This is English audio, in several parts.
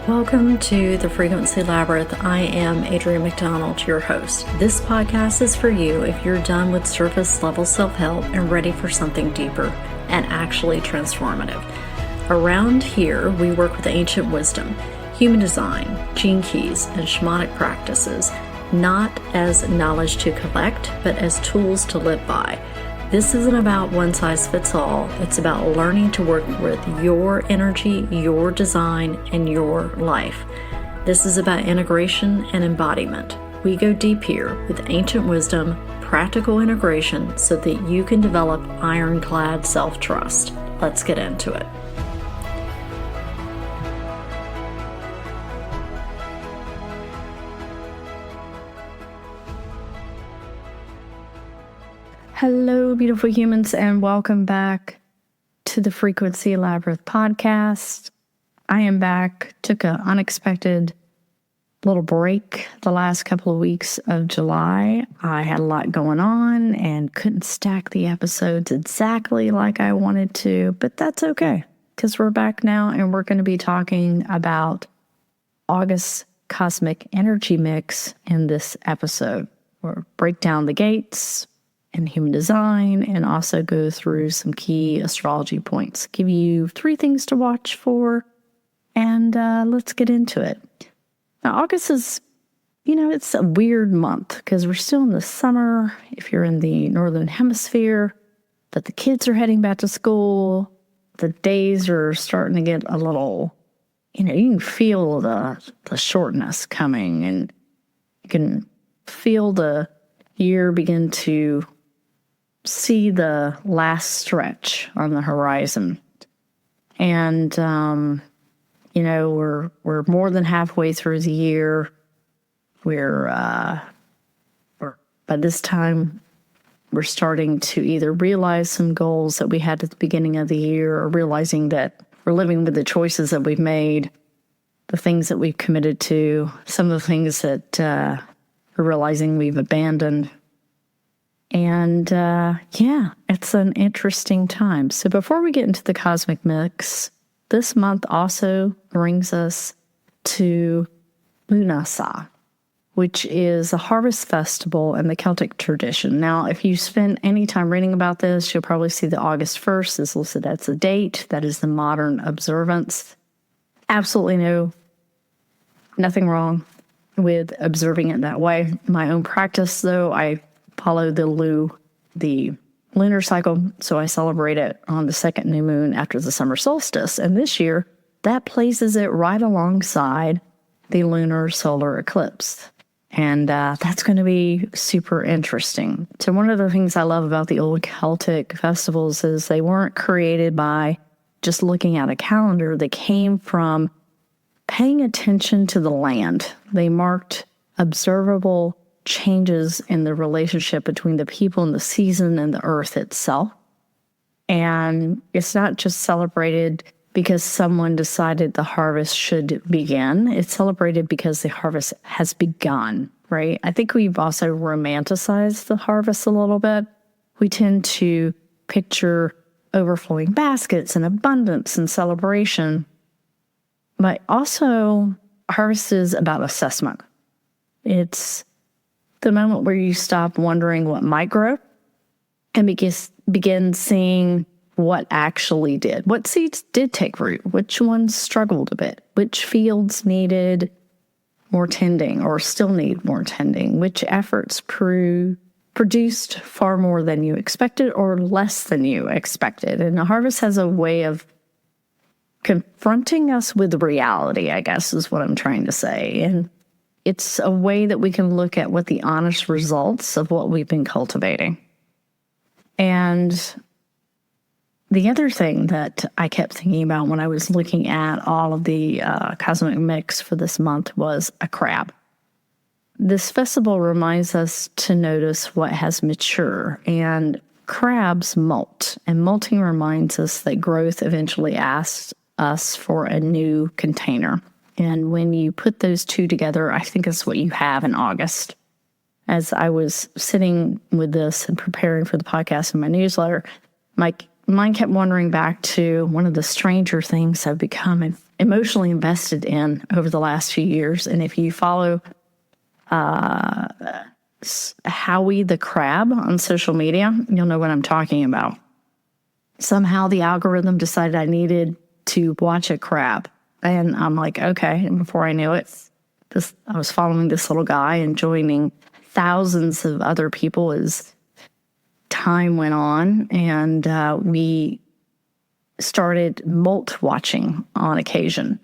Welcome to the Frequency Labyrinth. I am Adrienne McDonald, your host. This podcast is for you if you're done with surface level self-help and ready for something deeper and actually transformative. Around here, we work with ancient wisdom, human design, gene keys, and shamanic practices, not as knowledge to collect, but as tools to live by. This isn't about one size fits all. It's about learning to work with your energy, your design, and your life. This is about integration and embodiment. We go deep here with ancient wisdom, practical integration, so that you can develop ironclad self-trust. Let's get into it. Hello, beautiful humans, and welcome back to the Frequency Labyrinth podcast. I am back. Took an unexpected little break the last couple of weeks of July. I had a lot going on and couldn't stack the episodes exactly like I wanted to, but that's okay because we're back now and we're going to be talking about August cosmic energy mix in this episode. We'll break down the gates and human design, and also go through some key astrology points. Give you 3 things to watch for, and let's get into it. Now, August is, it's a weird month because we're still in the summer if you're in the northern hemisphere, but the kids are heading back to school. The days are starting to get a little, you can feel the shortness coming, and you can feel the year begin to see the last stretch on the horizon. And, we're more than halfway through the year. We're by this time, we're starting to either realize some goals that we had at the beginning of the year, or realizing that we're living with the choices that we've made, the things that we've committed to, some of the things that we're realizing we've abandoned. And it's an interesting time. So before we get into the cosmic mix, this month also brings us to Lunasa, which is a harvest festival in the Celtic tradition. Now, if you spend any time reading about this, you'll probably see that August 1st is listed as the date. That is the modern observance. Absolutely nothing wrong with observing it that way. My own practice, though, I follow the lunar cycle, so I celebrate it on the second new moon after the summer solstice. And this year, that places it right alongside the lunar solar eclipse. And that's going to be super interesting. So one of the things I love about the old Celtic festivals is they weren't created by just looking at a calendar. They came from paying attention to the land. They marked observable changes in the relationship between the people and the season and the earth itself. And it's not just celebrated because someone decided the harvest should begin. It's celebrated because the harvest has begun, right? I think we've also romanticized the harvest a little bit. We tend to picture overflowing baskets and abundance and celebration. But also, harvest is about assessment. It's the moment where you stop wondering what might grow and begin seeing what actually did. What seeds did take root? Which ones struggled a bit? Which fields needed more tending or still need more tending? Which efforts produced far more than you expected or less than you expected? And the harvest has a way of confronting us with reality, I guess is what I'm trying to say. And it's a way that we can look at what the honest results of what we've been cultivating. And the other thing that I kept thinking about when I was looking at all of the cosmic mix for this month was a crab. This festival reminds us to notice what has matured, and crabs molt. And molting reminds us that growth eventually asks us for a new container. And when you put those two together, I think that's what you have in August. As I was sitting with this and preparing for the podcast and my newsletter, my mine kept wandering back to one of the stranger things I've become emotionally invested in over the last few years. And if you follow Howie the Crab on social media, you'll know what I'm talking about. Somehow the algorithm decided I needed to watch a crab. And I'm like, okay. And before I knew it, I was following this little guy and joining thousands of other people as time went on. And we started molt watching on occasion.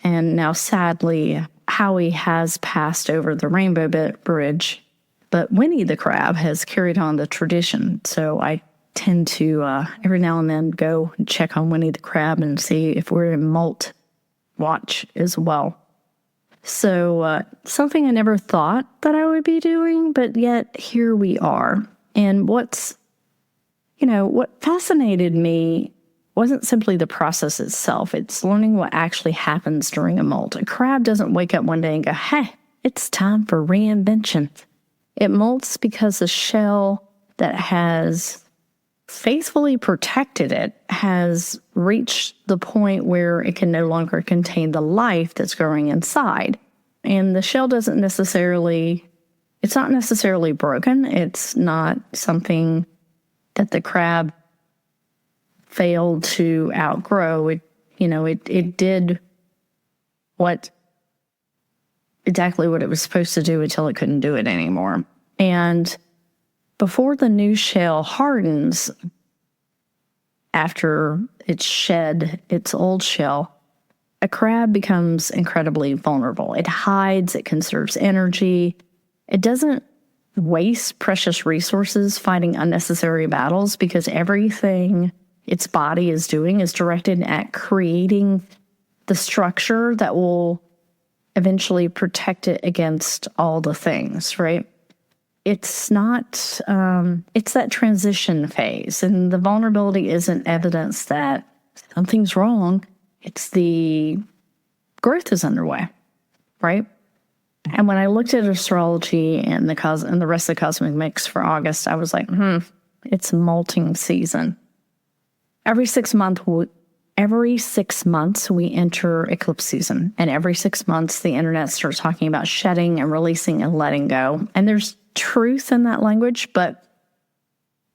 And now, sadly, Howie has passed over the Rainbow Bridge, but Winnie the Crab has carried on the tradition. So I tend to every now and then go and check on Winnie the Crab and see if we're in molt watch as well. So something I never thought that I would be doing, but yet here we are. And what fascinated me wasn't simply the process itself. It's learning what actually happens during a molt. A crab doesn't wake up one day and go, hey, it's time for reinvention. It molts because the shell that has faithfully protected it has reached the point where it can no longer contain the life that's growing inside. And the shell it's not necessarily broken. It's not something that the crab failed to outgrow. It did exactly what it was supposed to do until it couldn't do it anymore. And before the new shell hardens, after it's shed its old shell, a crab becomes incredibly vulnerable. It hides, it conserves energy. It doesn't waste precious resources fighting unnecessary battles because everything its body is doing is directed at creating the structure that will eventually protect it against all the things, right? It's not, it's that transition phase. And the vulnerability isn't evidence that something's wrong. It's the growth is underway, right? And when I looked at astrology and the rest of the cosmic mix for August, I was like, it's molting season. Every 6 months we enter eclipse season. And every 6 months, the internet starts talking about shedding and releasing and letting go. And there's truth in that language, but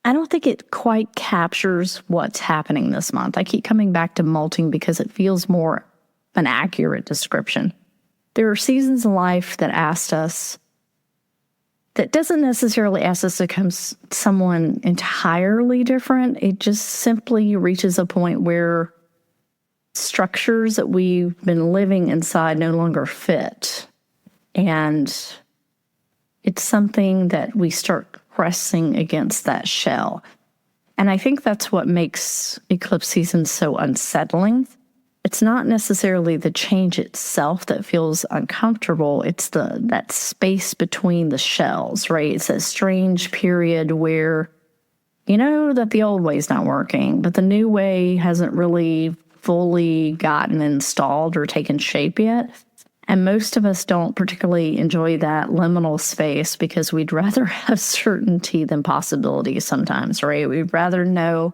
I don't think it quite captures what's happening this month. I keep coming back to molting because it feels more an accurate description. There are seasons in life that doesn't necessarily ask us to become someone entirely different. It just simply reaches a point where structures that we've been living inside no longer fit. And it's something that we start pressing against that shell. And I think that's what makes eclipse season so unsettling. It's not necessarily the change itself that feels uncomfortable. It's that space between the shells, right? It's that strange period where you know that the old way's not working, but the new way hasn't really fully gotten installed or taken shape yet. And most of us don't particularly enjoy that liminal space because we'd rather have certainty than possibility sometimes, right? We'd rather know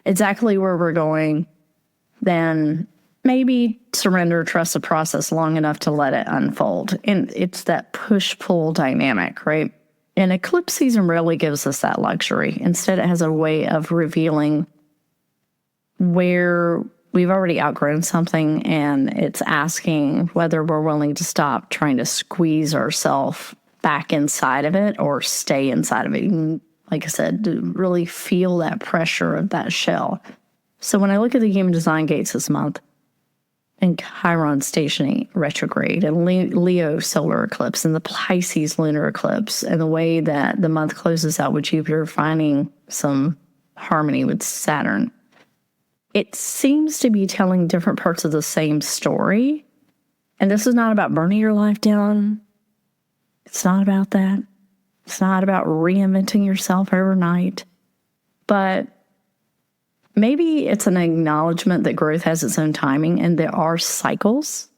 exactly where we're going than maybe surrender, trust the process long enough to let it unfold. And it's that push-pull dynamic, right? And eclipse season rarely gives us that luxury. Instead, it has a way of revealing where we've already outgrown something, and it's asking whether we're willing to stop trying to squeeze ourselves back inside of it or stay inside of it. And like I said, to really feel that pressure of that shell. So when I look at the human design gates this month, and Chiron stationing retrograde, and Leo Solar Eclipse, and the Pisces Lunar Eclipse, and the way that the month closes out with Jupiter finding some harmony with Saturn, it seems to be telling different parts of the same story. And this is not about burning your life down. It's not about that. It's not about reinventing yourself overnight. But maybe it's an acknowledgement that growth has its own timing and there are cycles.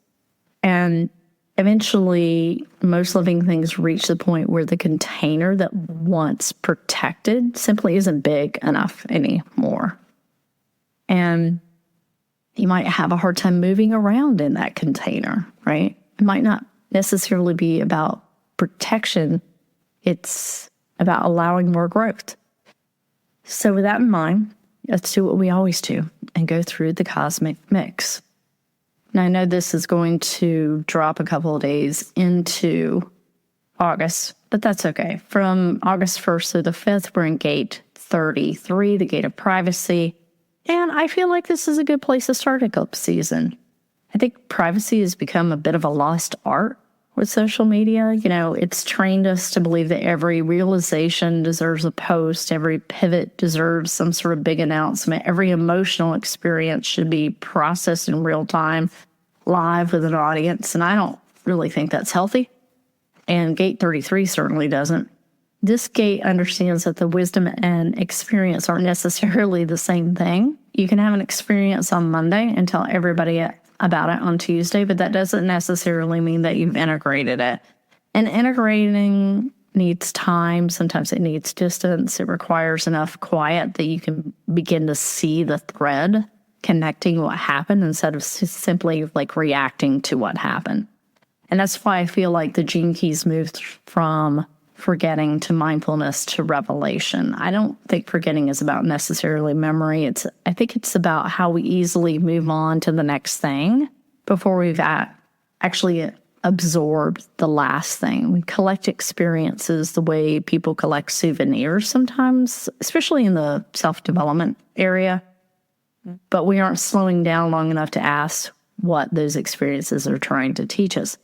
And eventually, most living things reach the point where the container that once protected simply isn't big enough anymore. And you might have a hard time moving around in that container, right? It might not necessarily be about protection. It's about allowing more growth. So with that in mind, let's do what we always do and go through the cosmic mix. Now, I know this is going to drop a couple of days into August, but that's okay. From August 1st through the 5th, we're in gate 33, the gate of privacy. And I feel like this is a good place to start eclipse season. I think privacy has become a bit of a lost art with social media. You know, it's trained us to believe that every realization deserves a post, every pivot deserves some sort of big announcement, every emotional experience should be processed in real time, live with an audience. And I don't really think that's healthy. And gate 33 certainly doesn't. This gate understands that the wisdom and experience aren't necessarily the same thing. You can have an experience on Monday and tell everybody about it on Tuesday, but that doesn't necessarily mean that you've integrated it. And integrating needs time. Sometimes it needs distance. It requires enough quiet that you can begin to see the thread connecting what happened instead of simply like reacting to what happened. And that's why I feel like the gene keys moved from forgetting to mindfulness to revelation. I don't think forgetting is about necessarily memory. I think it's about how we easily move on to the next thing before we've actually absorbed the last thing. We collect experiences the way people collect souvenirs sometimes, especially in the self-development area, but we aren't slowing down long enough to ask what those experiences are trying to teach us.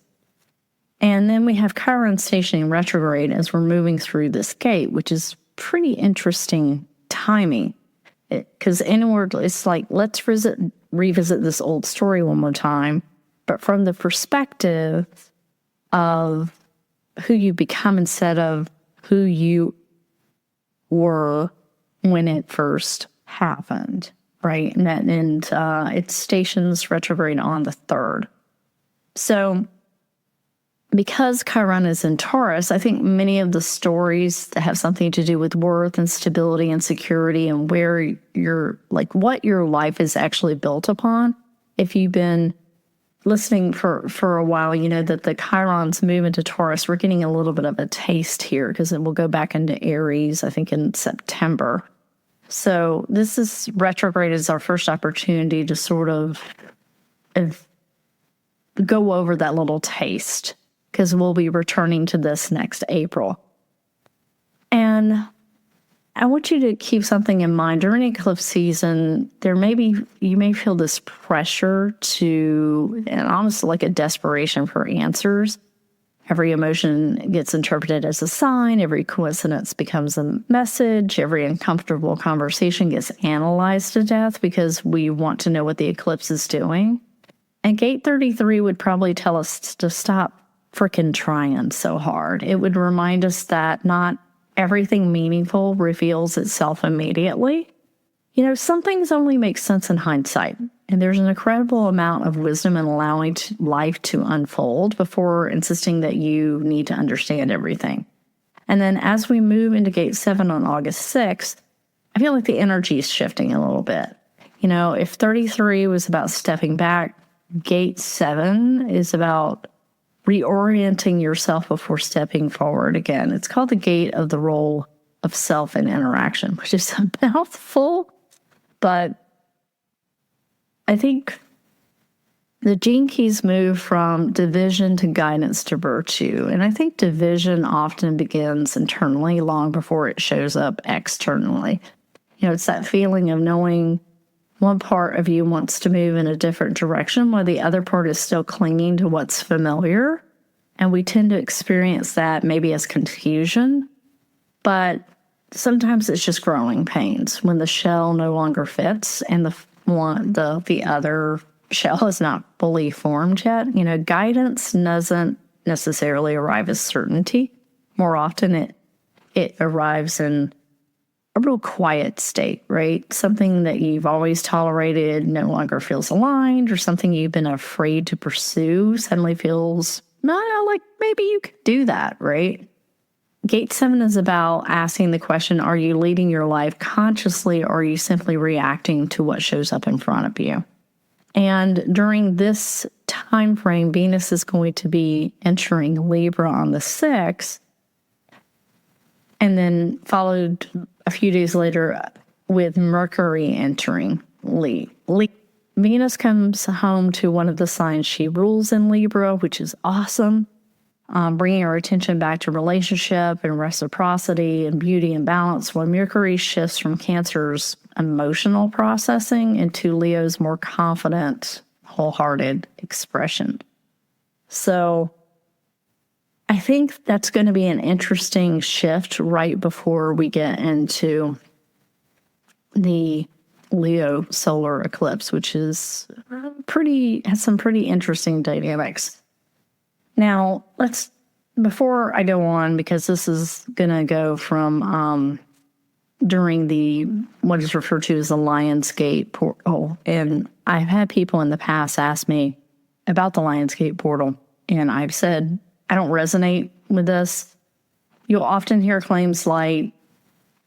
And then we have Chiron stationing retrograde as we're moving through this gate, which is pretty interesting timing. Because inward, it's like, let's revisit this old story one more time, but from the perspective of who you become instead of who you were when it first happened, right? And it stations retrograde on the 3rd. So because Chiron is in Taurus, I think many of the stories that have something to do with worth and stability and security and where what your life is actually built upon. If you've been listening for a while, you know that the Chirons move into Taurus. We're getting a little bit of a taste here because it will go back into Aries, I think, in September. So this is retrograde is our first opportunity to sort of go over that little taste, because we'll be returning to this next April. And I want you to keep something in mind. During eclipse season, you may feel this pressure and almost like a desperation for answers. Every emotion gets interpreted as a sign. Every coincidence becomes a message. Every uncomfortable conversation gets analyzed to death because we want to know what the eclipse is doing. And gate 33 would probably tell us to stop freaking trying so hard. It would remind us that not everything meaningful reveals itself immediately. You know, some things only make sense in hindsight, and there's an incredible amount of wisdom in allowing life to unfold before insisting that you need to understand everything. And then as we move into gate 7 on August 6th, I feel like the energy is shifting a little bit. You know, if 33 was about stepping back, gate 7 is about reorienting yourself before stepping forward again. It's called the gate of the role of self and interaction, which is a mouthful, but I think the gene keys move from division to guidance to virtue. And I think division often begins internally long before it shows up externally. You know, it's that feeling of knowing one part of you wants to move in a different direction while the other part is still clinging to what's familiar. And we tend to experience that maybe as confusion, but sometimes it's just growing pains when the shell no longer fits and the other shell is not fully formed yet. You know, guidance doesn't necessarily arrive as certainty. More often it arrives in a real quiet state, right? Something that you've always tolerated no longer feels aligned, or something you've been afraid to pursue suddenly feels, no, like maybe you could do that, right? Gate 7 is about asking the question, are you leading your life consciously, or are you simply reacting to what shows up in front of you? And during this time frame, Venus is going to be entering Libra on the 6th, and then followed a few days later with Mercury entering Libra. Venus comes home to one of the signs she rules in Libra, which is awesome. Bringing our attention back to relationship and reciprocity and beauty and balance, while Mercury shifts from Cancer's emotional processing into Leo's more confident, wholehearted expression. So I think that's going to be an interesting shift right before we get into the Leo Solar Eclipse, which is has some pretty interesting dynamics. Now, before I go on, because this is going to go from during what is referred to as the Lion's Gate portal. And I've had people in the past ask me about the Lion's Gate portal, and I've said, I don't resonate with this. You'll often hear claims like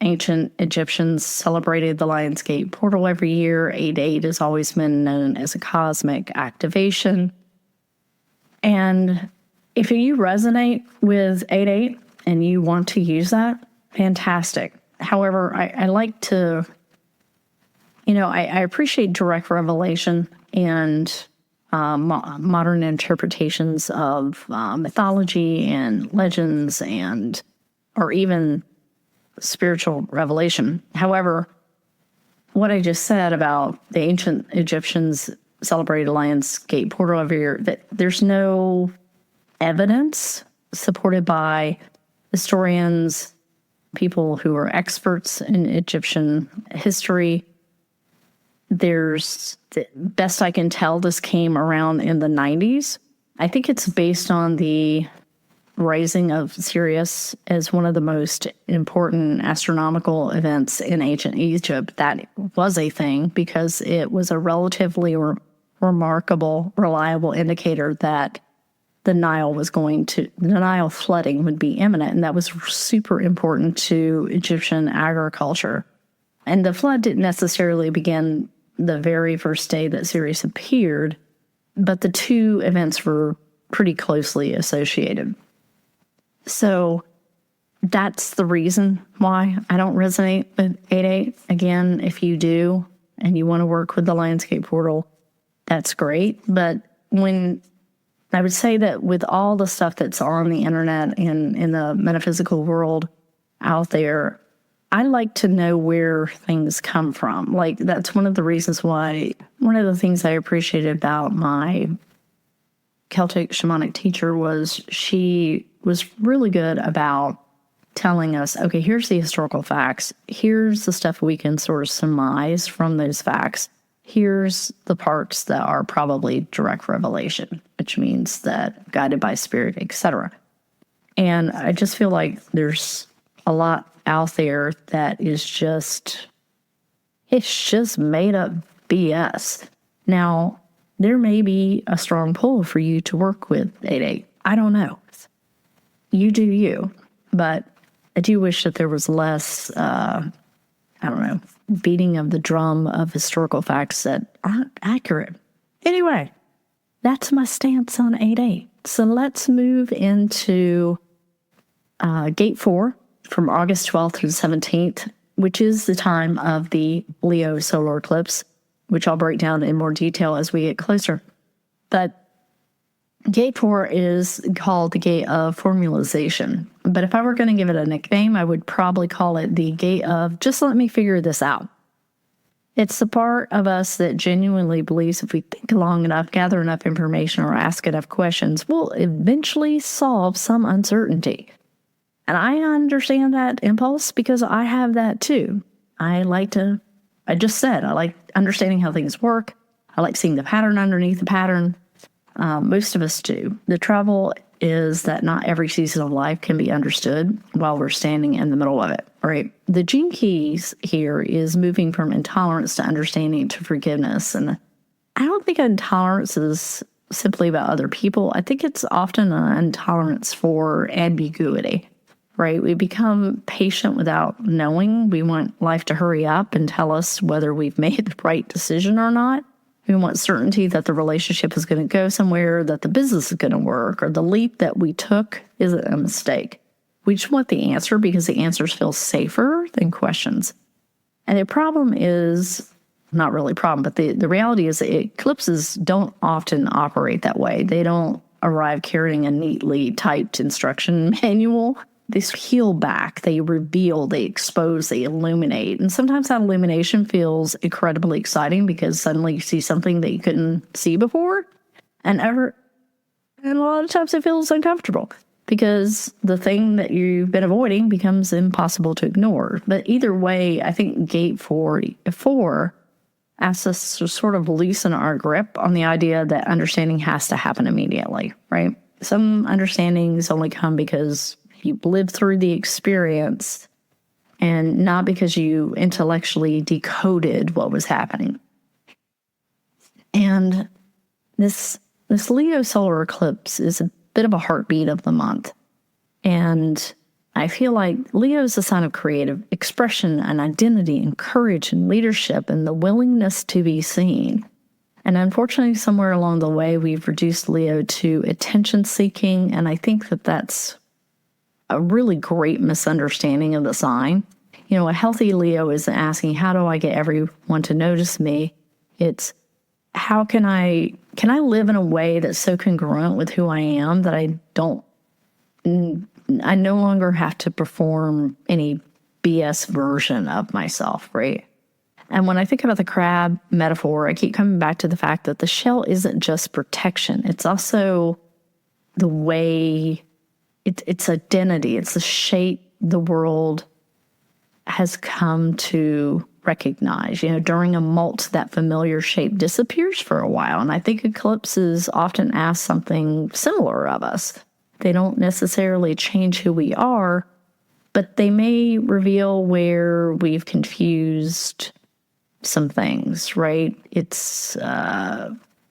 ancient Egyptians celebrated the Lion's Gate portal every year. 8/8 has always been known as a cosmic activation. And if you resonate with 8/8 and you want to use that, fantastic. However, I like to, I appreciate direct revelation and modern interpretations of mythology and legends or even spiritual revelation. However, what I just said about the ancient Egyptians celebrated Lion's Gate portal every year, that there's no evidence supported by historians, people who are experts in Egyptian history. Best I can tell, this came around in the 90s. I think it's based on the rising of Sirius as one of the most important astronomical events in ancient Egypt. That was a thing because it was a relatively remarkable, reliable indicator that the Nile flooding would be imminent, and that was super important to Egyptian agriculture. And the flood didn't necessarily begin the very first day that Sirius appeared, but the two events were pretty closely associated. So that's the reason why I don't resonate with 8/8. Again, if you do and you want to work with the Lion's Gate portal, that's great. But I would say that with all the stuff that's on the internet and in the metaphysical world out there, I like to know where things come from. Like, that's one of the reasons why, one of the things I appreciated about my Celtic shamanic teacher was she was really good about telling us, okay, here's the historical facts. Here's the stuff we can sort of surmise from those facts. Here's the parts that are probably direct revelation, which means that guided by spirit, etc. And I just feel like there's a lot out there that is it's just made up BS. Now, there may be a strong pull for you to work with 8/8. I don't know. You do you. But I do wish that there was less, beating of the drum of historical facts that aren't accurate. Anyway, that's my stance on 8/8. So let's move into Gate 4 from August 12th through the 17th, which is the time of the Leo Solar Eclipse, which I'll break down in more detail as we get closer. But Gate 4 is called the Gate of Formalization. But if I were going to give it a nickname, I would probably call it the Gate of Just Let Me Figure This Out. It's the part of us that genuinely believes if we think long enough, gather enough information, or ask enough questions, we'll eventually solve some uncertainty. And I understand that impulse because I have that too. I like understanding how things work. I like seeing the pattern underneath the pattern. Most of us do. The trouble is that not every season of life can be understood while we're standing in the middle of it, right? The gene keys here is moving from intolerance to understanding to forgiveness. And I don't think intolerance is simply about other people. I think it's often an intolerance for ambiguity. right? We become patient without knowing. We want life to hurry up and tell us whether we've made the right decision or not. We want certainty that the relationship is going to go somewhere, that the business is going to work, or the leap that we took isn't a mistake. We just want the answer because the answers feel safer than questions. And the problem is, not really a problem, but the reality is that eclipses don't often operate that way. They don't arrive carrying a neatly typed instruction manual. They peel back, they reveal, they expose, they illuminate. And sometimes that illumination feels incredibly exciting because suddenly you see something that you couldn't see before. And a lot of times it feels uncomfortable because the thing that you've been avoiding becomes impossible to ignore. But either way, I think gate 4 asks us to sort of loosen our grip on the idea that understanding has to happen immediately, right? Some understandings only come because you lived through the experience and not because you intellectually decoded what was happening. And this Leo Solar Eclipse is a bit of a heartbeat of the month. And I feel like Leo is a sign of creative expression and identity and courage and leadership and the willingness to be seen. And unfortunately, somewhere along the way, we've reduced Leo to attention seeking. And I think that that's a really great misunderstanding of the sign. You know, a healthy Leo isn't asking, how do I get everyone to notice me? It's, how can I live in a way that's so congruent with who I am that I no longer have to perform any BS version of myself, right? And when I think about the crab metaphor, I keep coming back to the fact that the shell isn't just protection. It's also the way, it's identity. It's the shape the world has come to recognize. You know, during a molt, that familiar shape disappears for a while. And I think eclipses often ask something similar of us. They don't necessarily change who we are, but they may reveal where we've confused some things, right?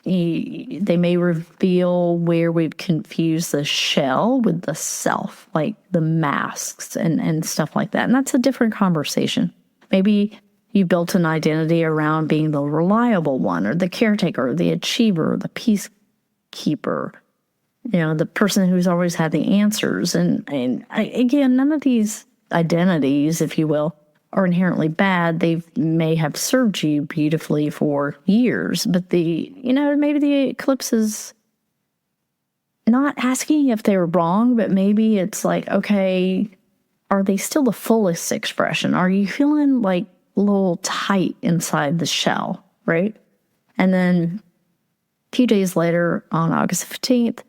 They may reveal where we've confused the shell with the self, like the masks and stuff like that. And that's a different conversation. Maybe you built an identity around being the reliable one, or the caretaker, or the achiever, or the peacekeeper, you know, the person who's always had the answers. And again, none of these identities, if you will, are inherently bad. They may have served you beautifully for years, but maybe the eclipse is not asking if they were wrong, but maybe it's like, okay, are they still the fullest expression? Are you feeling like a little tight inside the shell, right? And then a few days later, on August 15th,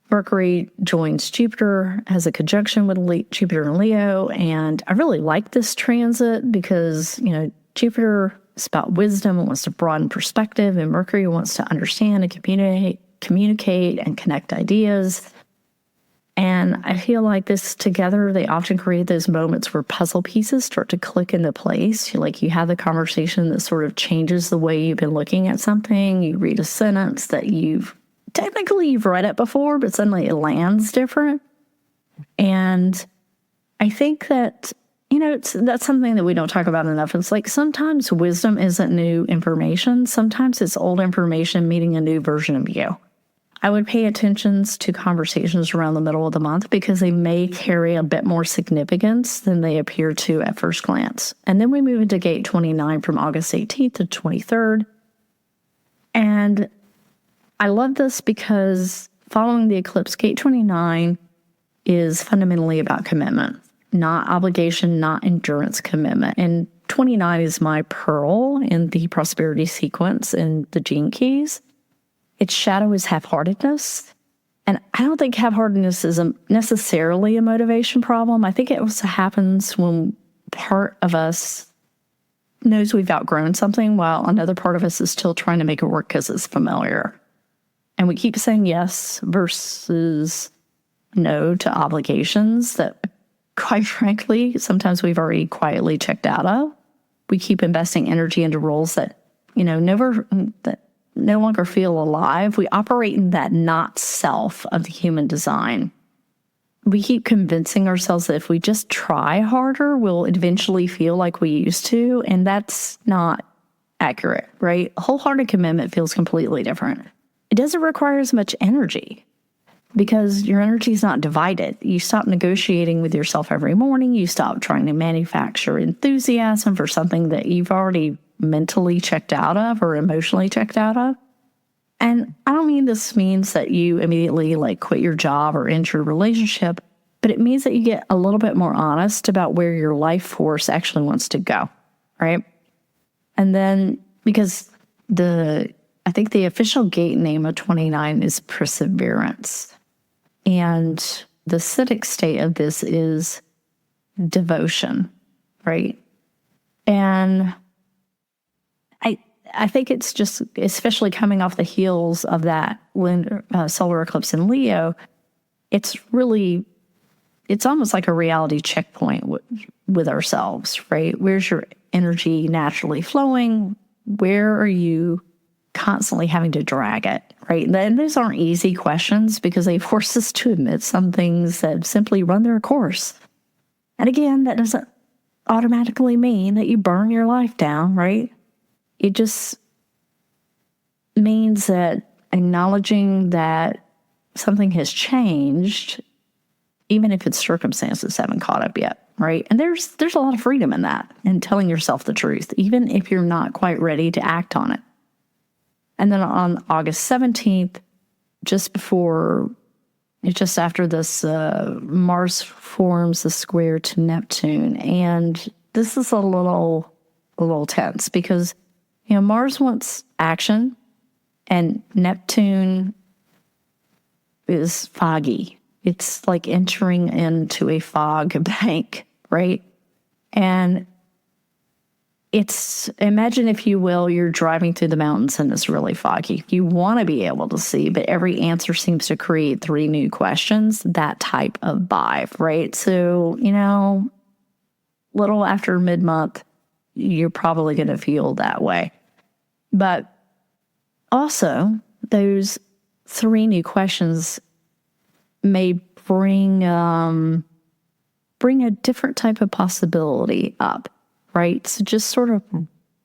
Mercury joins Jupiter, has a conjunction with Jupiter and Leo, and I really like this transit because, you know, Jupiter is about wisdom and wants to broaden perspective, and Mercury wants to understand and communicate and connect ideas. And I feel like this together, they often create those moments where puzzle pieces start to click into place. Like you have the conversation that sort of changes the way you've been looking at something. You read a sentence that you've read it before, but suddenly it lands different. And I think that, you know, that's something that we don't talk about enough. It's like sometimes wisdom isn't new information. Sometimes it's old information meeting a new version of you. I would pay attention to conversations around the middle of the month because they may carry a bit more significance than they appear to at first glance. And then we move into gate 29 from August 18th to 23rd. And I love this because following the eclipse, gate 29 is fundamentally about commitment, not obligation, not endurance, commitment. And 29 is my pearl in the prosperity sequence in the gene keys. Its shadow is half-heartedness. And I don't think half-heartedness is necessarily a motivation problem. I think it also happens when part of us knows we've outgrown something while another part of us is still trying to make it work because it's familiar. And we keep saying yes versus no to obligations that, quite frankly, sometimes we've already quietly checked out of. We keep investing energy into roles that, you know, that no longer feel alive. We operate in that not self of the human design. we keep convincing ourselves that if we just try harder, we'll eventually feel like we used to. And that's not accurate, right? Wholehearted commitment feels completely different. It doesn't require as much energy because your energy is not divided. You stop negotiating with yourself every morning. You stop trying to manufacture enthusiasm for something that you've already mentally checked out of or emotionally checked out of. And I don't mean this means that you immediately like quit your job or end your relationship, but it means that you get a little bit more honest about where your life force actually wants to go, right? And then because I think the official gate name of 29 is perseverance. And the acidic state of this is devotion, right? And I think it's just, especially coming off the heels of that solar eclipse in Leo, it's almost like a reality checkpoint with ourselves, right? Where's your energy naturally flowing? Where are you constantly having to drag it, right? And those aren't easy questions because they force us to admit some things that simply run their course. And again, that doesn't automatically mean that you burn your life down, right? It just means that acknowledging that something has changed, even if its circumstances haven't caught up yet, right? And there's a lot of freedom in that, and telling yourself the truth, even if you're not quite ready to act on it. And then on August 17th, just after this, Mars forms a square to Neptune. And this is a little tense because, Mars wants action and Neptune is foggy. It's like entering into a fog bank, right? And imagine, if you will, you're driving through the mountains and it's really foggy. You want to be able to see, but every answer seems to create 3 new questions, that type of vibe, right? So, little after mid-month, you're probably going to feel that way. But also, those 3 new questions may bring a different type of possibility up, right? So just sort of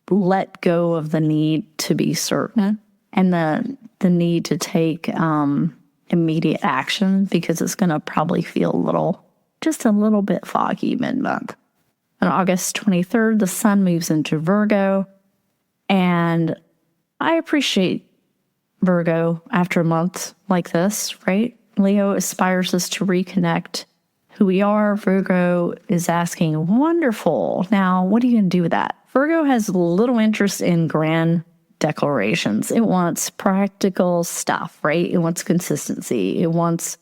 let go of the need to be certain and the need to take immediate action, because it's going to probably feel just a little bit foggy mid-month. On August 23rd, the sun moves into Virgo, and I appreciate Virgo after a month like this, right? Leo aspires us to reconnect who we are. Virgo is asking, wonderful. Now, what are you going to do with that? Virgo has little interest in grand declarations. It wants practical stuff, right? It wants consistency. It wants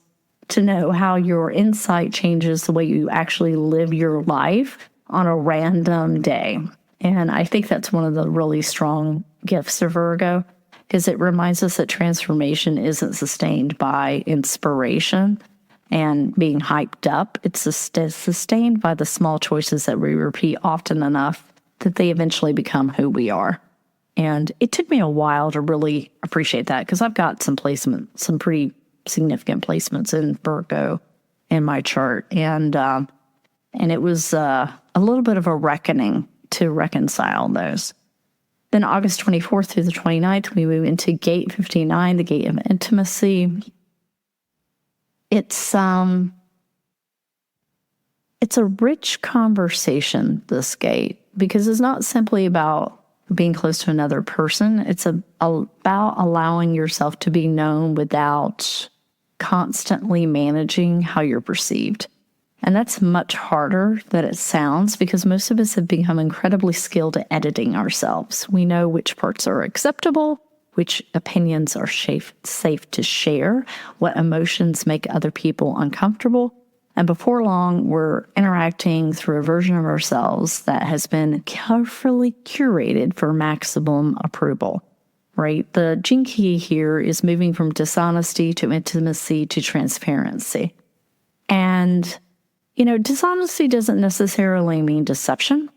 to know how your insight changes the way you actually live your life on a random day. And I think that's one of the really strong gifts of Virgo, because it reminds us that transformation isn't sustained by inspiration and being hyped up. It's sustained by the small choices that we repeat often enough that they eventually become who we are. And it took me a while to really appreciate that, because I've got some pretty significant placements in Virgo in my chart. And it was a little bit of a reckoning to reconcile those. Then August 24th through the 29th, we move into gate 59, the gate of intimacy. It's a rich conversation, this gate, because it's not simply about being close to another person. It's about allowing yourself to be known without constantly managing how you're perceived. And that's much harder than it sounds, because most of us have become incredibly skilled at editing ourselves. We know which parts are acceptable, which opinions are safe to share, what emotions make other people uncomfortable. And before long, we're interacting through a version of ourselves that has been carefully curated for maximum approval, right? The gene key here is moving from dishonesty to intimacy to transparency. And dishonesty doesn't necessarily mean deception.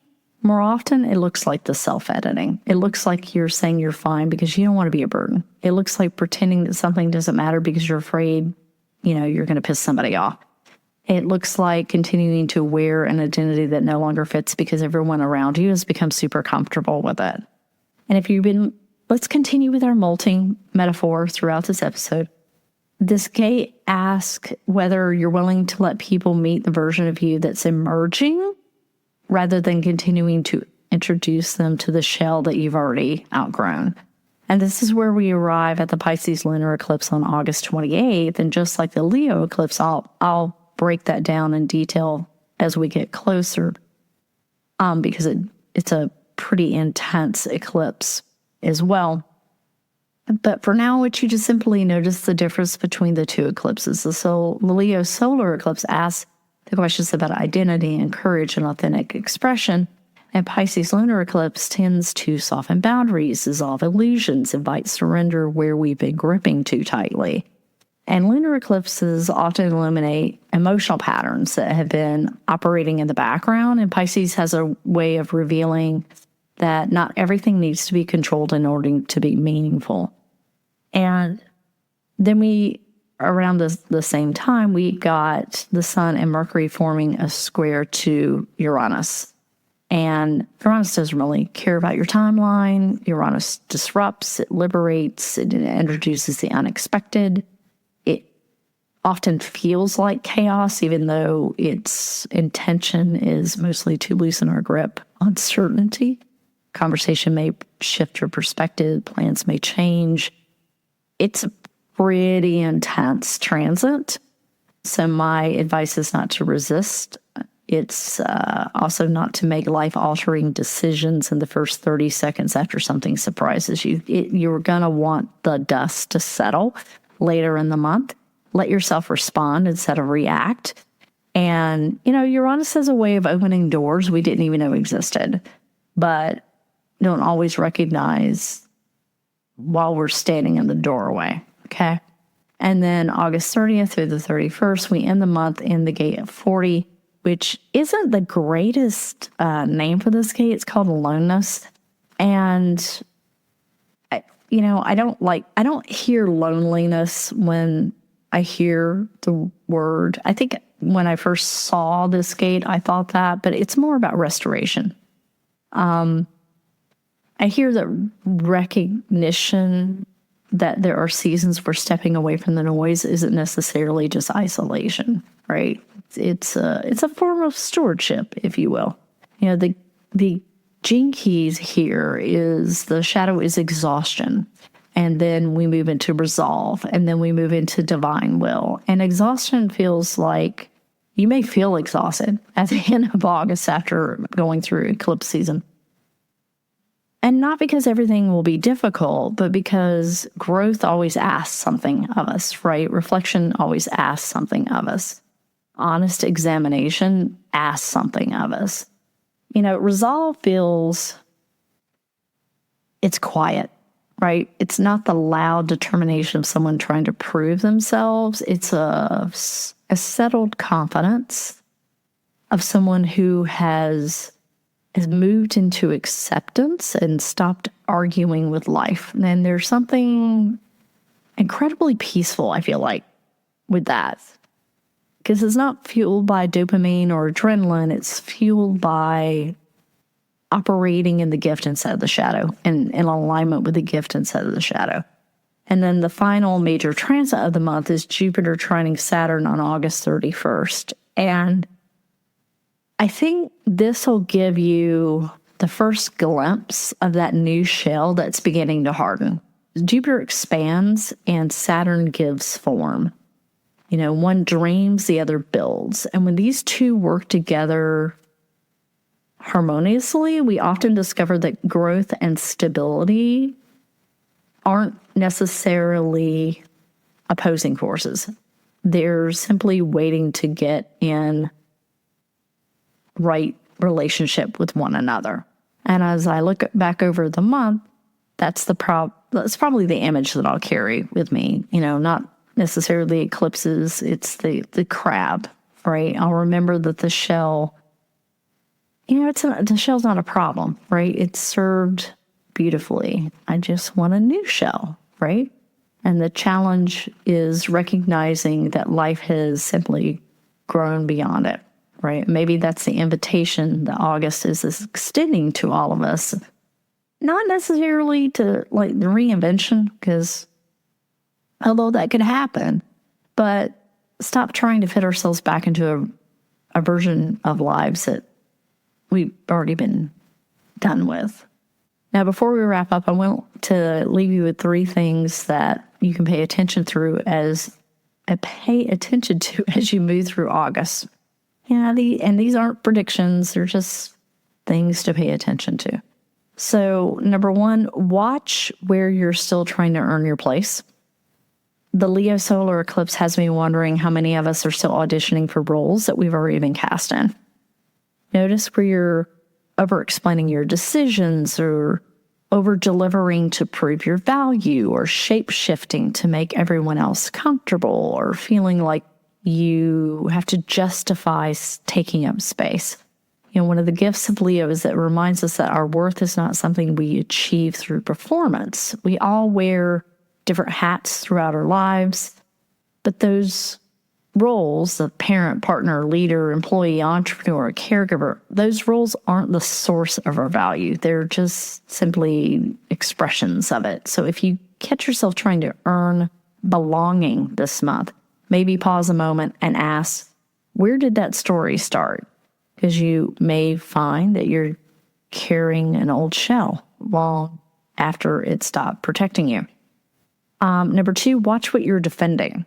More often, it looks like the self-editing. It looks like you're saying you're fine because you don't want to be a burden. It looks like pretending that something doesn't matter because you're afraid, you're going to piss somebody off. It looks like continuing to wear an identity that no longer fits because everyone around you has become super comfortable with it. And if you've been, let's continue with our molting metaphor throughout this episode. This gate asks whether you're willing to let people meet the version of you that's emerging rather than continuing to introduce them to the shell that you've already outgrown. And this is where we arrive at the Pisces Lunar Eclipse on August 28th. And just like the Leo Eclipse, I'll break that down in detail as we get closer, because it's a pretty intense eclipse as well. But for now, I want you to simply notice the difference between the two eclipses. The Leo Solar Eclipse asks the questions about identity and courage and authentic expression. And Pisces Lunar Eclipse tends to soften boundaries, dissolve illusions, invite surrender where we've been gripping too tightly. And lunar eclipses often illuminate emotional patterns that have been operating in the background. And Pisces has a way of revealing that not everything needs to be controlled in order to be meaningful. And then around the same time, we got the Sun and Mercury forming a square to Uranus. And Uranus doesn't really care about your timeline. Uranus disrupts, it liberates, it introduces the unexpected. It often feels like chaos, even though its intention is mostly to loosen our grip on certainty. Conversation may shift your perspective, plans may change. It's a pretty intense transit. So my advice is not to resist. It's also not to make life-altering decisions in the first 30 seconds after something surprises you. You're going to want the dust to settle later in the month. Let yourself respond instead of react. And, Uranus has a way of opening doors we didn't even know existed, but don't always recognize while we're standing in the doorway, okay? And then August 30th through the 31st, we end the month in the gate of 40, which isn't the greatest name for this gate. It's called aloneness. And, I don't hear loneliness when I hear the word. I think when I first saw this gate, I thought that, but it's more about restoration. I hear the recognition that there are seasons where stepping away from the noise isn't necessarily just isolation, right? It's a form of stewardship, if you will. The gene keys here is the shadow is exhaustion. And then we move into resolve, and then we move into divine will. And exhaustion feels like you may feel exhausted at the end of August after going through eclipse season. And not because everything will be difficult, but because growth always asks something of us, right? Reflection always asks something of us. Honest examination asks something of us. Resolve feels, it's quiet, right? It's not the loud determination of someone trying to prove themselves. It's a settled confidence of someone who has moved into acceptance and stopped arguing with life. And there's something incredibly peaceful, I feel like, with that. Because it's not fueled by dopamine or adrenaline. It's fueled by operating in the gift instead of the shadow, and in alignment with the gift instead of the shadow. And then the final major transit of the month is Jupiter trining Saturn on August 31st. And I think this will give you the first glimpse of that new shell that's beginning to harden. Jupiter expands and Saturn gives form. One dreams, the other builds. And when these two work together harmoniously, we often discover that growth and stability aren't necessarily opposing forces. They're simply waiting to get in right relationship with one another. And as I look back over the month, that's probably the image that I'll carry with me. Not necessarily eclipses, it's the crab, right? I'll remember that the shell, the shell's not a problem, right? It's served beautifully. I just want a new shell, right? And the challenge is recognizing that life has simply grown beyond it, right? Maybe that's the invitation that August is extending to all of us. Not necessarily to like the reinvention, because although that could happen, but stop trying to fit ourselves back into a version of lives that we've already been done with. Now, before we wrap up, I want to leave you with 3 things that you can pay attention to as you move through August. Yeah, these aren't predictions; they're just things to pay attention to. So, number 1, watch where you're still trying to earn your place. The Leo Solar Eclipse has me wondering how many of us are still auditioning for roles that we've already been cast in. Notice where you're over-explaining your decisions or over-delivering to prove your value or shape-shifting to make everyone else comfortable or feeling like you have to justify taking up space. You know, one of the gifts of Leo is that it reminds us that our worth is not something we achieve through performance. We all wear different hats throughout our lives, but those roles of parent, partner, leader, employee, entrepreneur, caregiver, those roles aren't the source of our value. They're just simply expressions of it. So if you catch yourself trying to earn belonging this month, maybe pause a moment and ask, where did that story start? Because you may find that you're carrying an old shell long after it stopped protecting you. Number 2, watch what you're defending.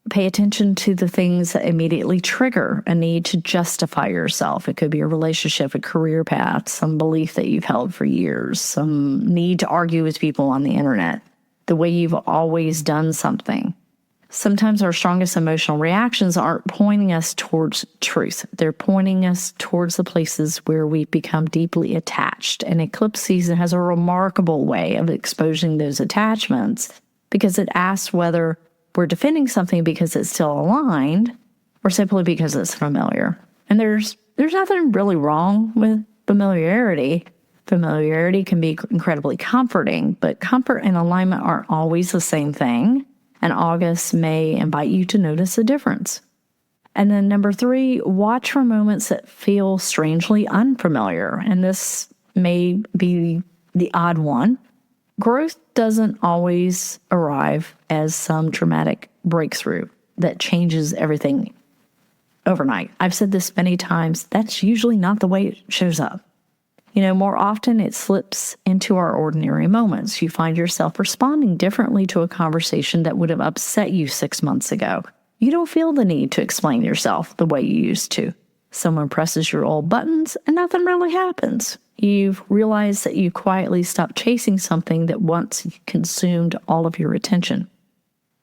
Pay attention to the things that immediately trigger a need to justify yourself. It could be a relationship, a career path, some belief that you've held for years, some need to argue with people on the internet, the way you've always done something. Sometimes our strongest emotional reactions aren't pointing us towards truth. They're pointing us towards the places where we become deeply attached. And eclipse season has a remarkable way of exposing those attachments, because it asks whether we're defending something because it's still aligned or simply because it's familiar. And there's nothing really wrong with familiarity. Familiarity can be incredibly comforting, but comfort and alignment aren't always the same thing. And August may invite you to notice a difference. And then number 3, watch for moments that feel strangely unfamiliar. And this may be the odd one. Growth doesn't always arrive as some dramatic breakthrough that changes everything overnight. I've said this many times. That's usually not the way it shows up. You know, more often it slips into our ordinary moments. You find yourself responding differently to a conversation that would have upset you 6 months ago. You don't feel the need to explain yourself the way you used to. Someone presses your old buttons and nothing really happens. You've realized that you quietly stopped chasing something that once consumed all of your attention.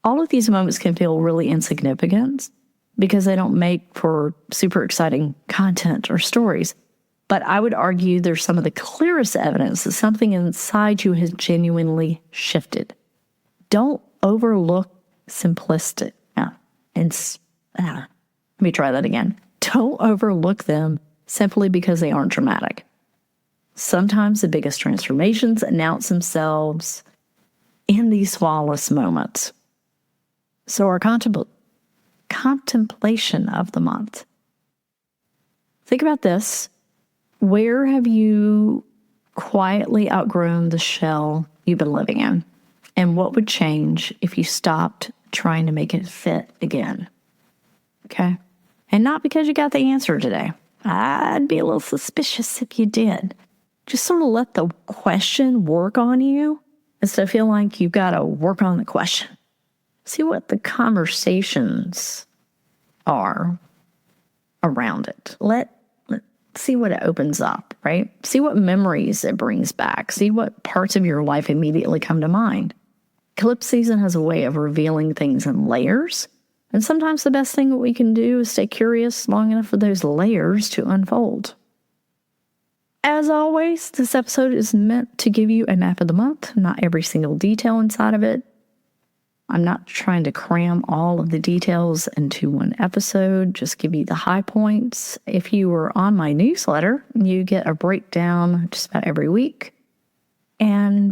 All of these moments can feel really insignificant because they don't make for super exciting content or stories. But I would argue they're some of the clearest evidence that something inside you has genuinely shifted. Don't overlook simplistic. Let me try that again. Don't overlook them simply because they aren't dramatic. Sometimes the biggest transformations announce themselves in these flawless moments. So our contemplation of the month. Think about this. Where have you quietly outgrown the shell you've been living in? And what would change if you stopped trying to make it fit again? Okay? And not because you got the answer today. I'd be a little suspicious if you did. Just sort of let the question work on you instead of feeling like you've got to work on the question. See what the conversations are around it. Let's see what it opens up, right? See what memories it brings back. See what parts of your life immediately come to mind. Eclipse season has a way of revealing things in layers. And sometimes the best thing that we can do is stay curious long enough for those layers to unfold. As always, this episode is meant to give you a map of the month, not every single detail inside of it. I'm not trying to cram all of the details into one episode, just give you the high points. If you were on my newsletter, you get a breakdown just about every week. And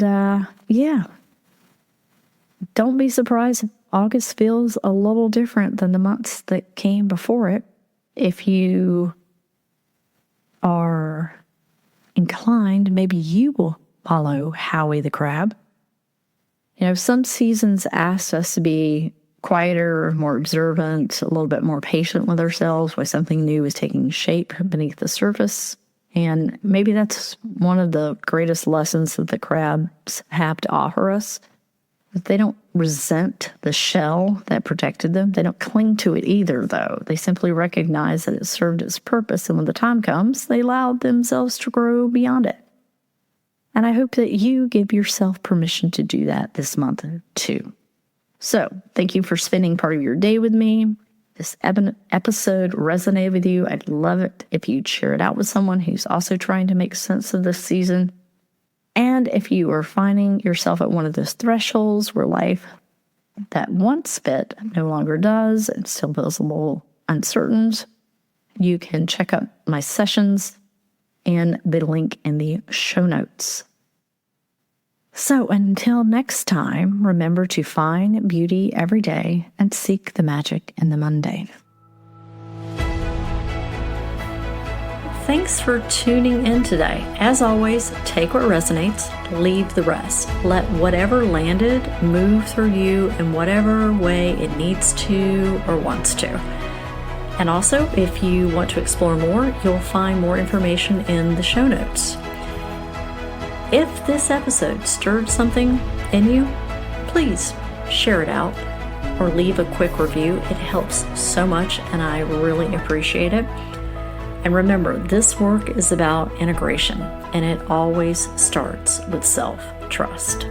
don't be surprised if August feels a little different than the months that came before it. if you are inclined, maybe you will follow Howie the Crab. Some seasons ask us to be quieter, more observant, a little bit more patient with ourselves while something new is taking shape beneath the surface. And maybe that's one of the greatest lessons that the crabs have to offer us. That they don't resent the shell that protected them. They don't cling to it either, though. They simply recognize that it served its purpose, and when the time comes, they allow themselves to grow beyond it. And I hope that you give yourself permission to do that this month, too. So, thank you for spending part of your day with me. This episode resonated with you. I'd love it if you'd share it out with someone who's also trying to make sense of this season. And if you are finding yourself at one of those thresholds where life that once fit no longer does and still feels a little uncertain, you can check out my sessions and the link in the show notes. So until next time, remember to find beauty every day and seek the magic in the mundane. Thanks for tuning in today. As always, take what resonates, leave the rest. Let whatever landed move through you in whatever way it needs to or wants to. And also, if you want to explore more, you'll find more information in the show notes. If this episode stirred something in you, please share it out or leave a quick review. It helps so much and I really appreciate it. And remember, this work is about integration and it always starts with self-trust.